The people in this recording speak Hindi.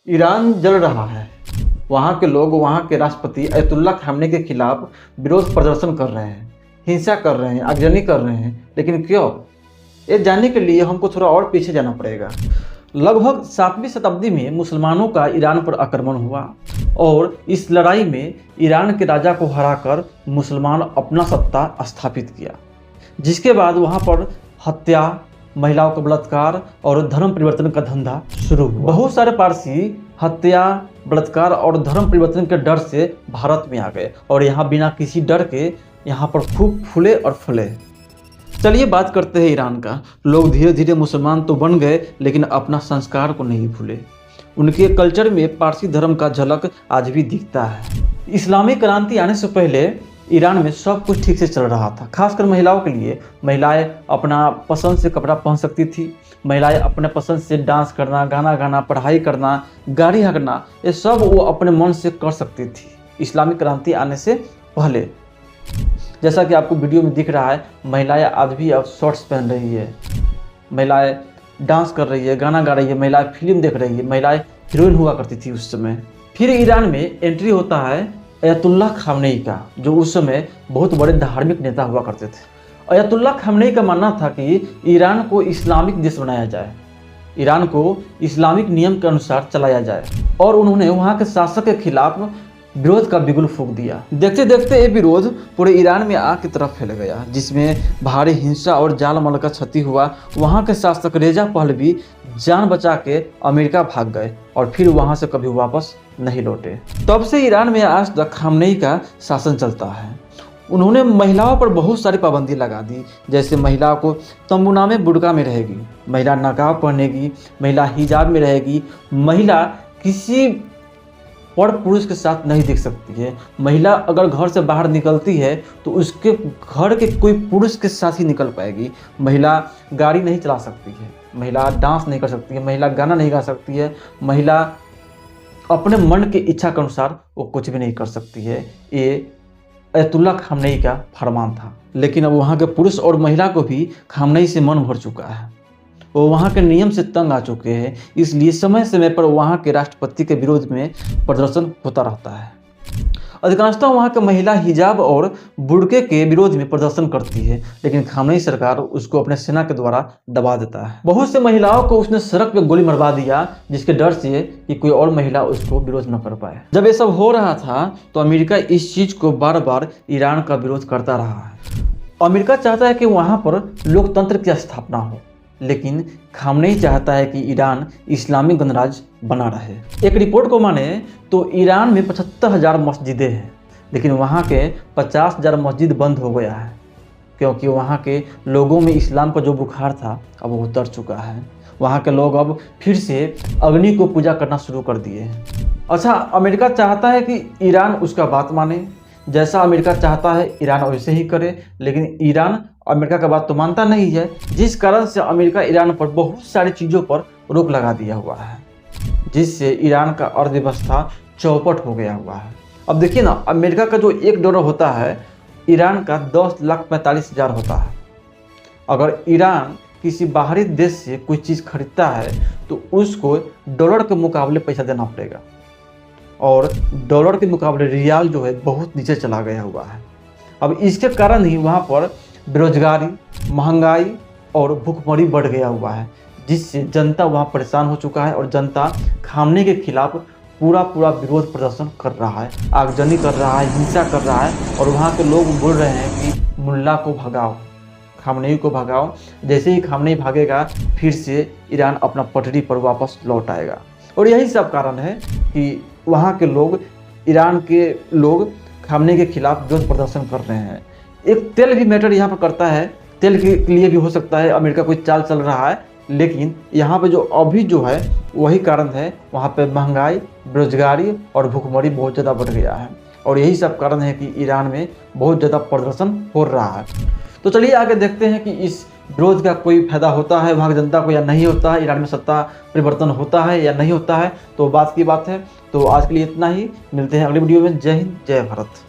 ईरान जल रहा है। वहाँ के लोग वहाँ के राष्ट्रपति अयतुल्ला खामनेई के खिलाफ विरोध प्रदर्शन कर रहे हैं, हिंसा कर रहे हैं, आगजनी कर रहे हैं। लेकिन क्यों? ये जानने के लिए हमको थोड़ा और पीछे जाना पड़ेगा। लगभग 7वीं शताब्दी में मुसलमानों का ईरान पर आक्रमण हुआ और इस लड़ाई में ईरान के राजा को हराकर मुसलमान अपना सत्ता स्थापित किया, जिसके बाद वहाँ पर हत्या, महिलाओं का बलात्कार और धर्म परिवर्तन का धंधा शुरू हुआ। बहुत सारे पारसी हत्या, बलात्कार और धर्म परिवर्तन के डर से भारत में आ गए और यहाँ बिना किसी डर के यहाँ पर खूब फूले और फले। चलिए बात करते हैं ईरान का। लोग धीरे धीरे मुसलमान तो बन गए, लेकिन अपना संस्कार को नहीं भूले। उनके कल्चर में पारसी धर्म का झलक आज भी दिखता है। इस्लामी क्रांति आने से पहले ईरान में सब कुछ ठीक से चल रहा था, खासकर महिलाओं के लिए। महिलाएं अपना पसंद से कपड़ा पहन सकती थी, महिलाएं अपने पसंद से डांस करना, गाना गाना, पढ़ाई करना, गाड़ी हाँकना, ये सब वो अपने मन से कर सकती थी इस्लामी क्रांति आने से पहले। जैसा कि आपको वीडियो में दिख रहा है, महिलाएं आज भी अब शॉर्ट्स पहन रही है, महिलाएं डांस कर रही है, गाना गा रही है, महिलाएं फिल्म देख रही है, महिलाएं हीरोइन हुआ करती थी उस समय। फिर ईरान में एंट्री होता है अयतुल्ला खामनेई का, जो उस समय बहुत बड़े धार्मिक नेता हुआ करते थे। अयतुल्ला खामनेई का मानना था कि ईरान को इस्लामिक देश बनाया जाए, ईरान को इस्लामिक नियम के अनुसार चलाया जाए, और उन्होंने वहाँ के शासक के खिलाफ विरोध का बिगुल फूंक दिया। देखते देखते ये विरोध पूरे ईरान में आग की तरफ फैल गया, जिसमें भारी हिंसा और जान माल का क्षति हुआ। वहाँ के शासक रेजा पहलवी जान बचा के अमेरिका भाग गए और फिर वहाँ से कभी वापस नहीं लौटे। तब से ईरान में आज तक खामनेई का शासन चलता है। उन्होंने महिलाओं पर बहुत सारी पाबंदी लगा दी, जैसे महिला को तंबूना में बुर्का में रहेगी, महिला नकाब पहनेगी, महिला हिजाब में रहेगी, महिला किसी पर पुरुष के साथ नहीं दिख सकती है, महिला अगर घर से बाहर निकलती है तो उसके घर के कोई पुरुष के साथ ही निकल पाएगी, महिला गाड़ी नहीं चला सकती है, महिला डांस नहीं कर सकती है, महिला गाना नहीं गा सकती है, महिला अपने मन की इच्छा के अनुसार वो कुछ भी नहीं कर सकती है। ये अयतुल्ला खामनेई का फरमान था। लेकिन अब वहाँ के पुरुष और महिला को भी खामनेई से मन भर चुका है, वो वहाँ के नियम से तंग आ चुके हैं। इसलिए समय समय पर वहाँ के राष्ट्रपति के विरोध में प्रदर्शन होता रहता है। अधिकांशतः वहाँ के महिला हिजाब और बुर्के के विरोध में प्रदर्शन करती है, लेकिन खामनेई सरकार उसको अपने सेना के द्वारा दबा देता है। बहुत से महिलाओं को उसने सड़क पे गोली मरवा दिया, जिसके डर से कि कोई और महिला उसको विरोध न कर पाए। जब ये सब हो रहा था तो अमेरिका इस चीज को बार बार ईरान का विरोध करता रहा है। अमेरिका चाहता है कि वहाँ पर लोकतंत्र की स्थापना हो, लेकिन खामनेई चाहता है कि ईरान इस्लामिक गणराज्य बना रहे। एक रिपोर्ट को माने तो ईरान में 75,000 मस्जिदें हैं, लेकिन वहाँ के 50,000 मस्जिद बंद हो गया है, क्योंकि वहाँ के लोगों में इस्लाम का जो बुखार था अब वो उतर चुका है। वहाँ के लोग अब फिर से अग्नि को पूजा करना शुरू कर दिए हैं। अच्छा, अमेरिका चाहता है कि ईरान उसका बात माने, जैसा अमेरिका चाहता है ईरान वैसे ही करे, लेकिन ईरान अमेरिका का बात तो मानता नहीं है, जिस कारण से अमेरिका ईरान पर बहुत सारी चीज़ों पर रोक लगा दिया हुआ है, जिससे ईरान का अर्थव्यवस्था चौपट हो गया हुआ है। अब देखिए ना, अमेरिका का जो $1 होता है, ईरान का 10,45,000 होता है। अगर ईरान किसी बाहरी देश से कोई चीज़ खरीदता है तो उसको डॉलर के मुकाबले पैसा देना पड़ेगा, और डॉलर के मुकाबले रियाल जो है बहुत नीचे चला गया हुआ है। अब इसके कारण ही वहाँ पर बेरोजगारी, महंगाई और भूखमरी बढ़ गया हुआ है, जिससे जनता वहाँ परेशान हो चुका है और जनता खामनेई के खिलाफ पूरा विरोध प्रदर्शन कर रहा है, आगजनी कर रहा है, हिंसा कर रहा है। और वहाँ के लोग बोल रहे हैं कि मुल्ला को भगाओ, खामनेई को भगाओ। जैसे ही खामनेई भागेगा फिर से ईरान अपना पटरी पर वापस लौट आएगा। और यही सब कारण है कि वहाँ के लोग, ईरान के लोग खामनेई के खिलाफ विरोध प्रदर्शन कर रहे हैं। एक तेल भी मैटर यहाँ पर करता है, तेल के लिए भी हो सकता है अमेरिका कोई चाल चल रहा है, लेकिन यहाँ पे जो अभी जो है वही कारण है, वहाँ पे महंगाई, बेरोजगारी और भूखमरी बहुत ज़्यादा बढ़ गया है। और यही सब कारण है कि ईरान में बहुत ज़्यादा प्रदर्शन हो रहा है। तो चलिए आगे देखते हैं कि इस विरोध का कोई फायदा होता है वहाँ की जनता को या नहीं होता है, ईरान में सत्ता परिवर्तन होता है या नहीं होता है, तो बात की बात है। तो आज के लिए इतना ही, मिलते हैं अगले वीडियो में। जय हिंद, जय भारत।